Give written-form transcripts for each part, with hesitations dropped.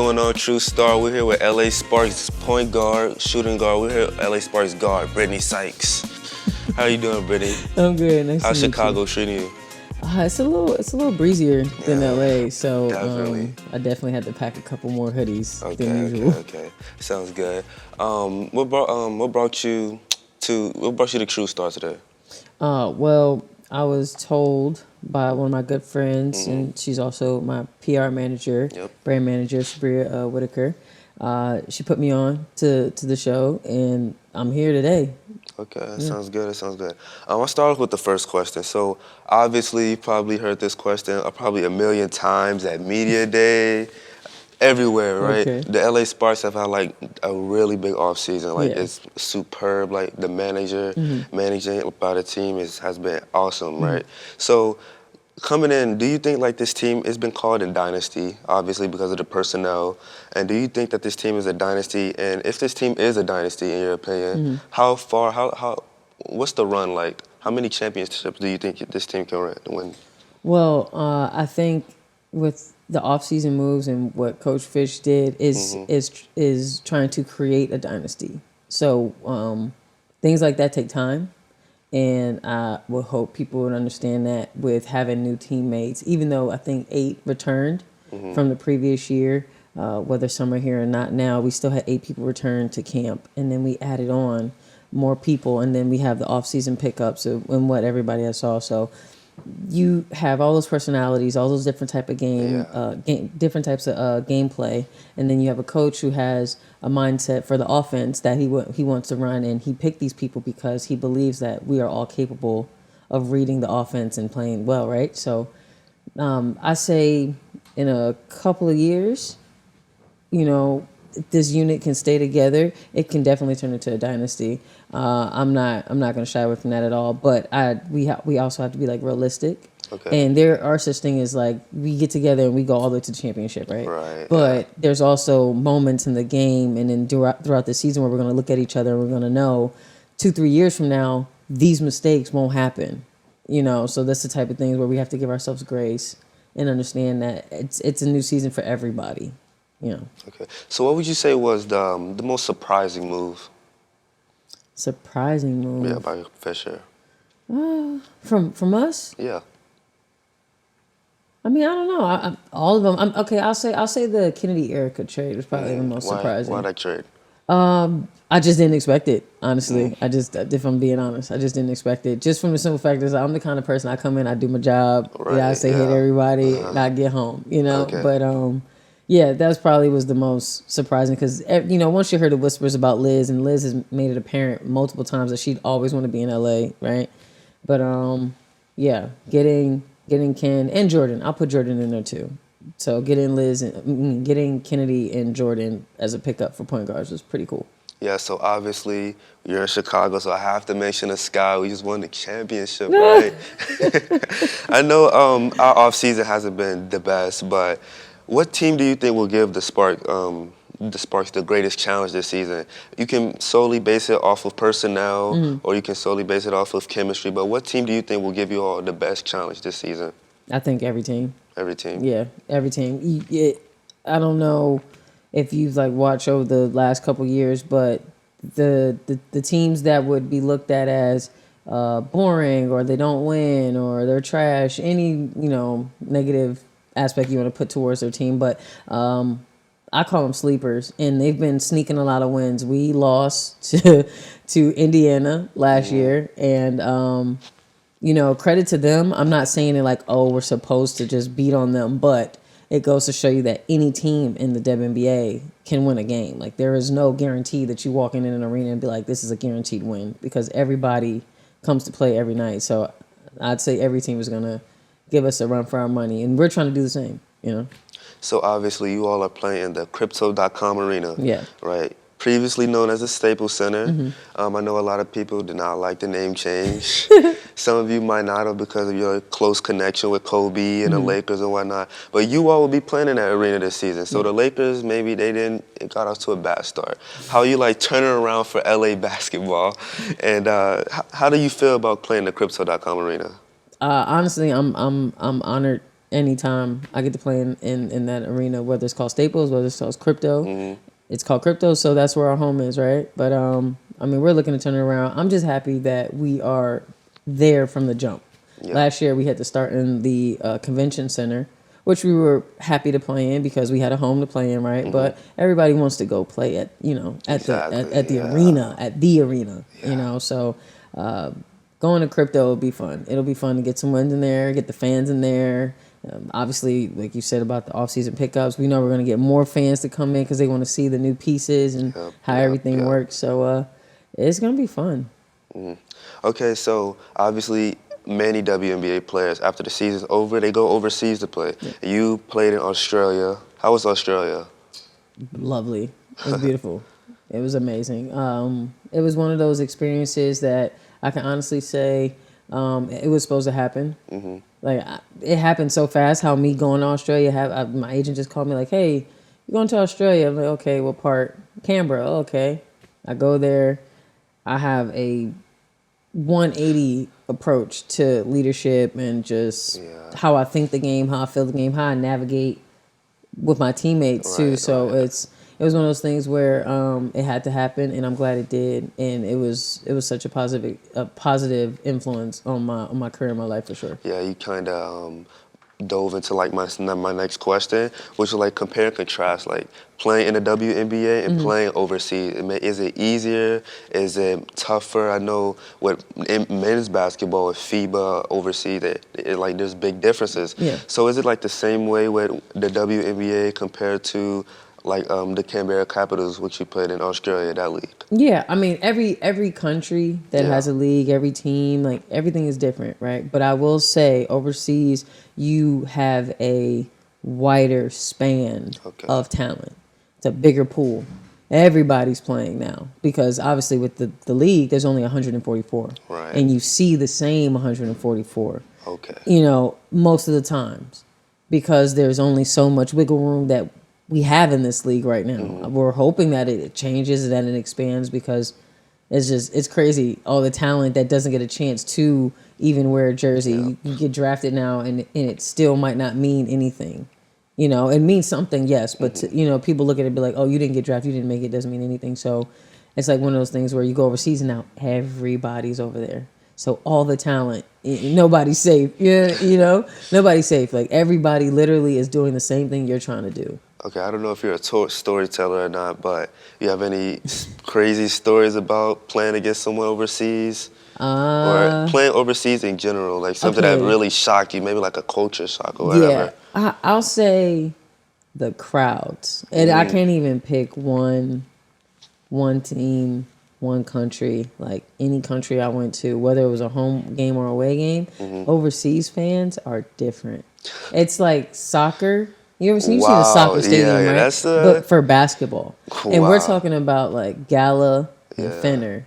going on, True Star? We're here with LA Sparks point guard, shooting guard. We're here with LA Sparks guard, Brittney Sykes. How are you doing, Brittney? I'm good. Nice How's to meet Chicago you. treating you? It's a little breezier than LA, so definitely. I definitely had to pack a couple more hoodies than usual. Okay. Sounds good. What brought you to True Star today? Well, I was told by one of my good friends, and she's also my PR manager, brand manager, Sabria Whitaker. She put me on to the show, and I'm here today. Okay, that sounds good. I'll start off with the first question. So obviously you probably heard this question probably a million times at Media Day, everywhere, right? Okay. The LA Sparks have had like a really big offseason. Like it's superb. Like the managing by the team has been awesome, right? So coming in, do you think like this team has been called a dynasty, obviously because of the personnel, and do you think that this team is a dynasty? And if this team is a dynasty, in your opinion, what's the run like? How many championships do you think this team can win? Well, I think with the off-season moves and what Coach Fish did is trying to create a dynasty. So things like that take time. And I would hope people would understand that with having new teammates, even though I think 8 returned from the previous year, whether some are here or not now, we still had 8 people return to camp. And then we added on more people, and then we have the off-season pickups and what everybody else saw. So you have all those personalities, all those different type of different types of gameplay, and then you have a coach who has a mindset for the offense that he wants to run, and he picked these people because he believes that we are all capable of reading the offense and playing well, right? So I say in a couple of years, if this unit can stay together, it can definitely turn into a dynasty. I'm not going to shy away from that at all. But we also have to be like realistic. Okay. And there are such thing as like we get together and we go all the way to the championship, right? Right. But there's also moments in the game and then throughout the season where we're going to look at each other and we're going to know 2-3 years from now these mistakes won't happen. So that's the type of things where we have to give ourselves grace and understand that it's a new season for everybody. Okay. So what would you say was the most surprising move? Surprising move? Yeah, by Fisher. From us? Yeah. I mean, I don't know. All of them. I'll say the Kennedy Erica trade was probably the most surprising. Why that trade? I just didn't expect it, honestly. If I'm being honest, I just didn't expect it. Just from the simple fact that I'm the kind of person, I come in, I do my job, I say hey to everybody, and I get home, Okay. But yeah, that probably was the most surprising because, once you heard the whispers about Liz, and Liz has made it apparent multiple times that she'd always want to be in LA, right? But yeah, getting Ken and Jordan, I'll put Jordan in there too. So getting Kennedy and Jordan as a pickup for point guards was pretty cool. Yeah, so obviously you're in Chicago, so I have to mention the Sky. We just won the championship, right? I know our offseason hasn't been the best, but what team do you think will give the Sparks the greatest challenge this season? You can solely base it off of personnel, or you can solely base it off of chemistry, but what team do you think will give you all the best challenge this season? I think every team. Every team? Yeah, every team. I don't know if you've watched over the last couple years, but the teams that would be looked at as boring or they don't win or they're trash, any negative aspect you want to put towards their team, but I call them sleepers, and they've been sneaking a lot of wins. We lost to Indiana last year, and credit to them. I'm not saying it like, oh, we're supposed to just beat on them, but it goes to show you that any team in the WNBA can win a game. Like, there is no guarantee that you walk in an arena and be like, this is a guaranteed win, because everybody comes to play every night. So I'd say every team is going to give us a run for our money, and we're trying to do the same, So obviously you all are playing in the Crypto.com arena, right? Previously known as the Staples Center. I know a lot of people did not like the name change. Some of you might not have because of your close connection with Kobe and the Lakers and whatnot. But you all will be playing in that arena this season. So the Lakers, maybe it got off to a bad start. How you turning around for LA basketball? And how do you feel about playing the Crypto.com arena? Honestly, I'm honored anytime I get to play in that arena, whether it's called Staples, whether it's called Crypto. Mm-hmm. It's called Crypto, so that's where our home is, right? But I mean, we're looking to turn it around. I'm just happy that we are there from the jump. Yeah. Last year we had to start in the convention center, which we were happy to play in because we had a home to play in, right? But everybody wants to go play at at the arena, So going to Crypto will be fun. It'll be fun to get some wins in there, get the fans in there. Obviously, like you said about the off-season pickups, we know we're going to get more fans to come in because they want to see the new pieces and how everything works. So it's going to be fun. Okay, so obviously many WNBA players, after the season's over, they go overseas to play. Yeah. You played in Australia. How was Australia? Lovely. It was beautiful. It was amazing. It was one of those experiences that I can honestly say it was supposed to happen. Mm-hmm. Like, it happened so fast, how me going to Australia, my agent just called me like, hey, you're going to Australia. I'm like, okay, what part? Canberra. Oh, okay. I go there. I have a 180 approach to leadership and just how I think the game, how I feel the game, how I navigate with my teammates too. So it was one of those things where it had to happen, and I'm glad it did. And it was such a positive influence on my career and my life for sure. Yeah, you kind of dove into like my next question, which was like compare and contrast, like playing in the WNBA and playing overseas. Is it easier? Is it tougher? I know with men's basketball with FIBA overseas, like there's big differences. Yeah. So is it like the same way with the WNBA compared to like the Canberra Capitals, which you played in Australia, that league? Yeah, I mean every country that has a league, every team, like everything is different, right? But I will say overseas you have a wider span of talent. It's a bigger pool. Everybody's playing now because obviously with the league there's only 144. Right. And you see the same 144. Okay. Most of the times because there's only so much wiggle room that we have in this league right now. Mm-hmm. We're hoping that it changes, that it expands because it's crazy. All the talent that doesn't get a chance to even wear a jersey. Yeah. You get drafted now and it still might not mean anything. It means something, yes, but people look at it and be like, oh, you didn't get drafted, you didn't make it, doesn't mean anything. So it's like one of those things where you go overseas and now everybody's over there. So all the talent, nobody's safe. Yeah, nobody's safe. Like everybody literally is doing the same thing you're trying to do. Okay, I don't know if you're a storyteller or not, but you have any crazy stories about playing against someone overseas? Or playing overseas in general, like something that really shocked you, maybe like a culture shock or whatever. Yeah, I'll say the crowds. And I can't even pick one team, one country, like any country I went to, whether it was a home game or away game, overseas fans are different. It's like soccer. You ever seen a soccer stadium, right? But for basketball. And we're talking about like Gala and Fener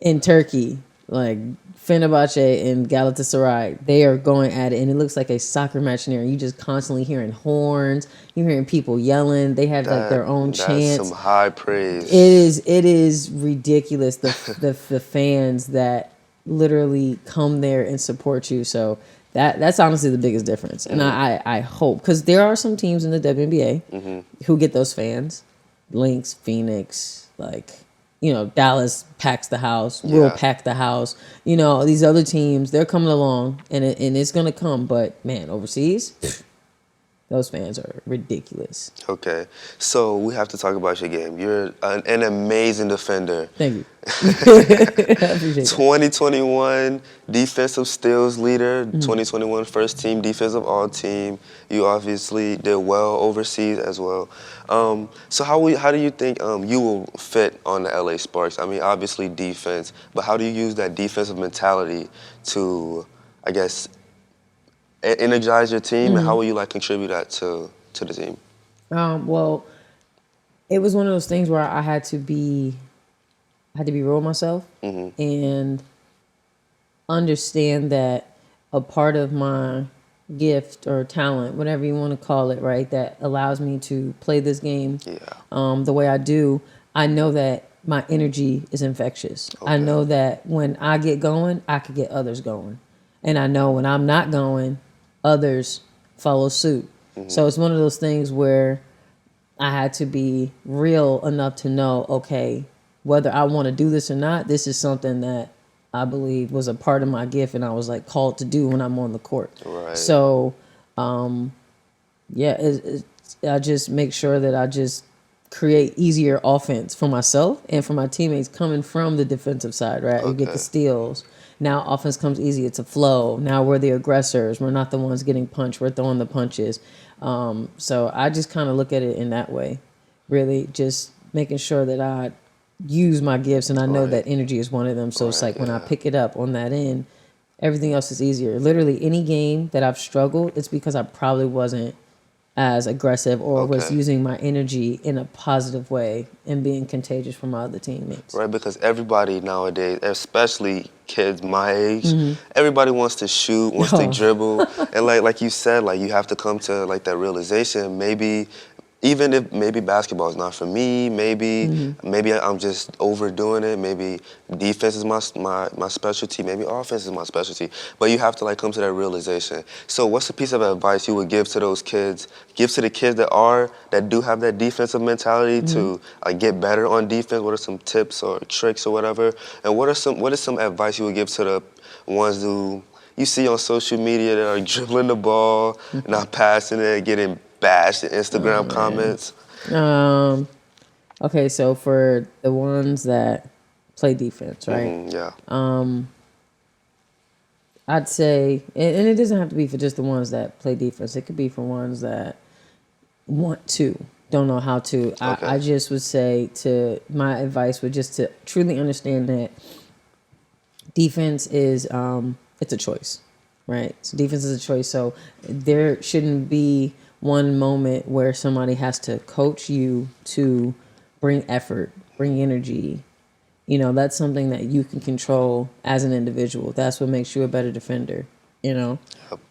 in Turkey, like Fenerbahce and Galatasaray. They are going at it, and it looks like a soccer match in there. You just constantly hearing horns. You're hearing people yelling. They have like their own chants. That's some high praise. It is ridiculous. The fans that literally come there and support you. So that's honestly the biggest difference. And I hope, because there are some teams in the WNBA who get those fans. Lynx, Phoenix, like, Dallas packs the house. Will pack the house. These other teams, they're coming along, and it's going to come. But, man, overseas, those fans are ridiculous. Okay. So we have to talk about your game. You're an amazing defender. Thank you. I appreciate 2021 defensive steals leader, 2021 first team defensive all-team. You obviously did well overseas as well. So how do you think you will fit on the LA Sparks? I mean, obviously defense, but how do you use that defensive mentality to, I guess, energize your team, and how will you contribute that to the team? Well, it was one of those things where I had to be real with myself and understand that a part of my gift or talent, whatever you want to call it, right, that allows me to play this game the way I do, I know that my energy is infectious. Okay. I know that when I get going, I could get others going. And I know when I'm not going, others follow suit. So it's one of those things where I had to be real enough to know, okay, whether I want to do this or not, this is something that I believe was a part of my gift and I was like called to do when I'm on the court. Right. So, I just make sure that I just create easier offense for myself and for my teammates coming from the defensive side, right? We get the steals. Now offense comes easier to flow. Now we're the aggressors. We're not the ones getting punched. We're throwing the punches. So I just kind of look at it in that way, really just making sure that I use my gifts, and I know that energy is one of them. So it's like when I pick it up on that end, everything else is easier. Literally any game that I've struggled, it's because I probably wasn't as aggressive or was using my energy in a positive way and being contagious for my other teammates. Right, because everybody nowadays, especially kids my age, everybody wants to shoot, wants to dribble, and like you said, like you have to come to like that realization. Maybe even if maybe basketball is not for me, maybe I'm just overdoing it. Maybe defense is my specialty. Maybe offense is my specialty. But you have to like come to that realization. So what's a piece of advice you would give to those kids? Give to the kids that do have that defensive mentality to get better on defense. What are some tips or tricks or whatever? And what is some advice you would give to the ones who you see on social media that are dribbling the ball, not passing it, getting bashed in Instagram comments? Okay, so for the ones that play defense, right? Yeah. I'd say, and it doesn't have to be for just the ones that play defense. It could be for ones that want to, don't know how to. I just would say my advice would just to truly understand that defense is, it's a choice, right? So defense is a choice. So there shouldn't be one moment where somebody has to coach you to bring effort, bring energy. That's something that you can control as an individual. That's what makes you a better defender, Yep.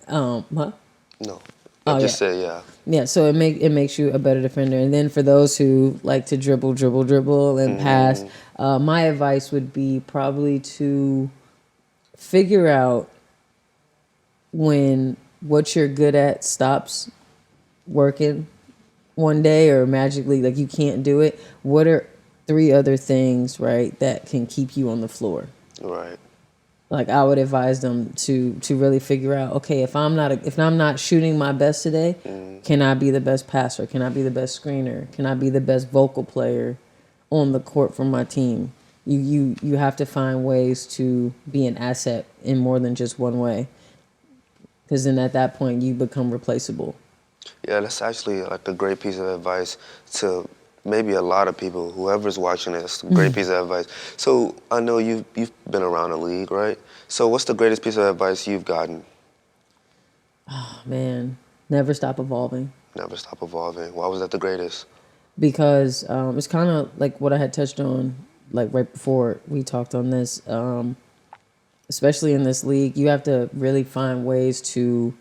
What? No. I just said, yeah. Yeah, so it makes you a better defender. And then for those who like to dribble and pass, my advice would be probably to figure out when what you're good at stops working one day or magically like you can't do it. What are 3 other things, right, that can keep you on the floor? Right. Like I would advise them to really figure out, okay, if I'm not shooting my best today, can I be the best passer? Can I be the best screener? Can I be the best vocal player on the court for my team? You have to find ways to be an asset in more than just one way, because then at that point you become replaceable. Yeah, that's actually like a great piece of advice to maybe a lot of people, whoever's watching this, a great piece of advice. So I know you've been around the league, right? So what's the greatest piece of advice you've gotten? Oh, man, never stop evolving. Never stop evolving. Why was that the greatest? Because it's kind of like what I had touched on, like right before we talked on this. Especially in this league, you have to really find ways to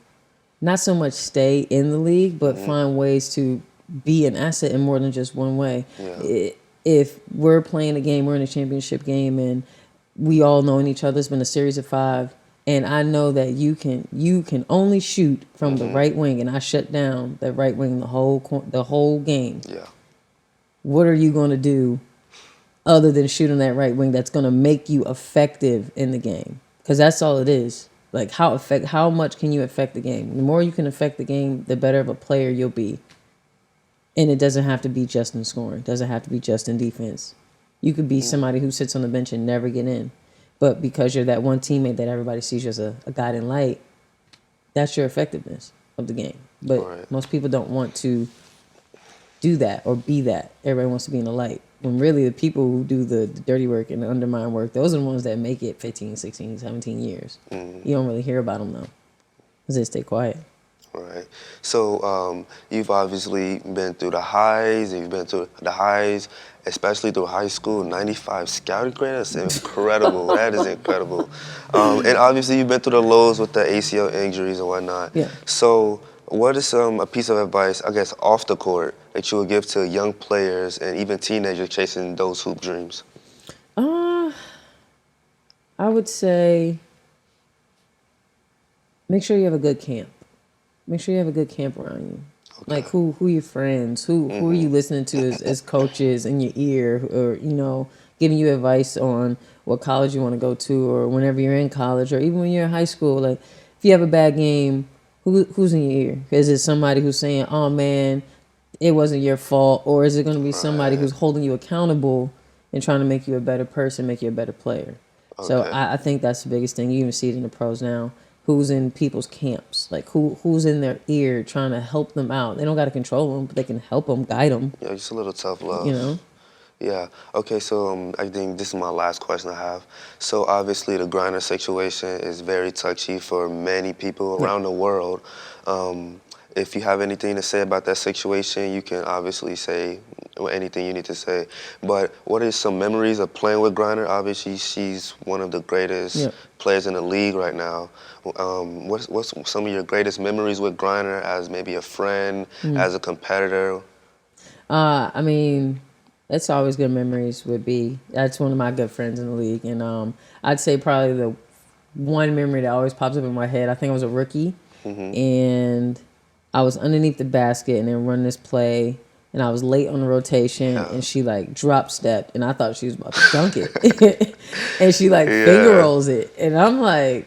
not so much stay in the league, but find ways to be an asset in more than just one way. Yeah. If we're playing a game, we're in a championship game, and we all know each other, it's been a series of 5, and I know that you can only shoot from the right wing, and I shut down the right wing the whole game. Yeah. What are you going to do other than shooting that right wing that's going to make you effective in the game? Because that's all it is. Like how much can you affect the game? The more you can affect the game, the better of a player you'll be. And it doesn't have to be just in scoring. It doesn't have to be just in defense. You could be somebody who sits on the bench and never get in. But because you're that one teammate that everybody sees you as a guiding light, that's your effectiveness of the game. But most people don't want to do that or be that. Everybody wants to be in the light. When really the people who do the dirty work and the undermine work, those are the ones that make it 15, 16, 17 years. You don't really hear about them, though, because they stay quiet. Right. So you've obviously been through the highs, and you've been through the highs, especially through high school. 95 scouting grade, that's incredible. That is incredible. And obviously you've been through the lows with the ACL injuries and whatnot. Yeah. So what is a piece of advice, I guess, off the court that you would give to young players and even teenagers chasing those hoop dreams? I would say make sure you have a good camp. make sure you have a good camp around you. Okay. Like who your friends, who are you listening to as coaches in your ear, or giving you advice on what college you want to go to, or whenever you're in college, or even when you're in high school. Like if you have a bad game, who's in your ear? Is it somebody who's saying, "Oh man, it wasn't your fault," or is it going to be somebody who's holding you accountable and trying to make you a better person, make you a better player? Okay. So I think that's the biggest thing. You even see it in the pros now. Who's in people's camps? Like who's in their ear trying to help them out? They don't got to control them, but they can help them, guide them. Yeah, just a little tough love. Yeah. Okay, so I think this is my last question I have. So obviously the Griner situation is very touchy for many people around the world. If you have anything to say about that situation, you can obviously say anything you need to say. But what are some memories of playing with Griner? Obviously, she's one of the greatest players in the league right now. What's some of your greatest memories with Griner as maybe a friend, as a competitor? I mean, that's always good memories would be. That's one of my good friends in the league. And I'd say probably the one memory that always pops up in my head, I think I was a rookie. And I was underneath the basket and then running this play, and I was late on the rotation, and she like drop stepped, and I thought she was about to dunk it, and she like finger rolls it, and I'm like,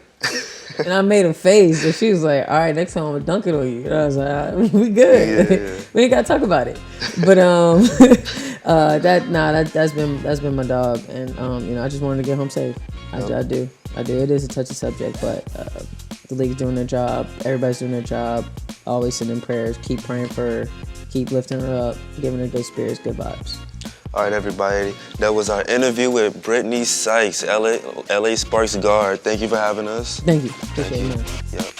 and I made a face, and she was like, "All right, next time I'm gonna dunk it on you," and I was like, "All right, we good, we ain't gotta talk about it," but that's been my dog, and I just wanted to get home safe. I do. It is a touchy subject, but the league's doing their job. Everybody's doing their job. Always sending prayers. Keep praying for her. Keep lifting her up. Giving her good spirits, good vibes. All right, everybody. That was our interview with Brittney Sykes, LA Sparks guard. Thank you for having us. Thank you. Appreciate it, man. Yep.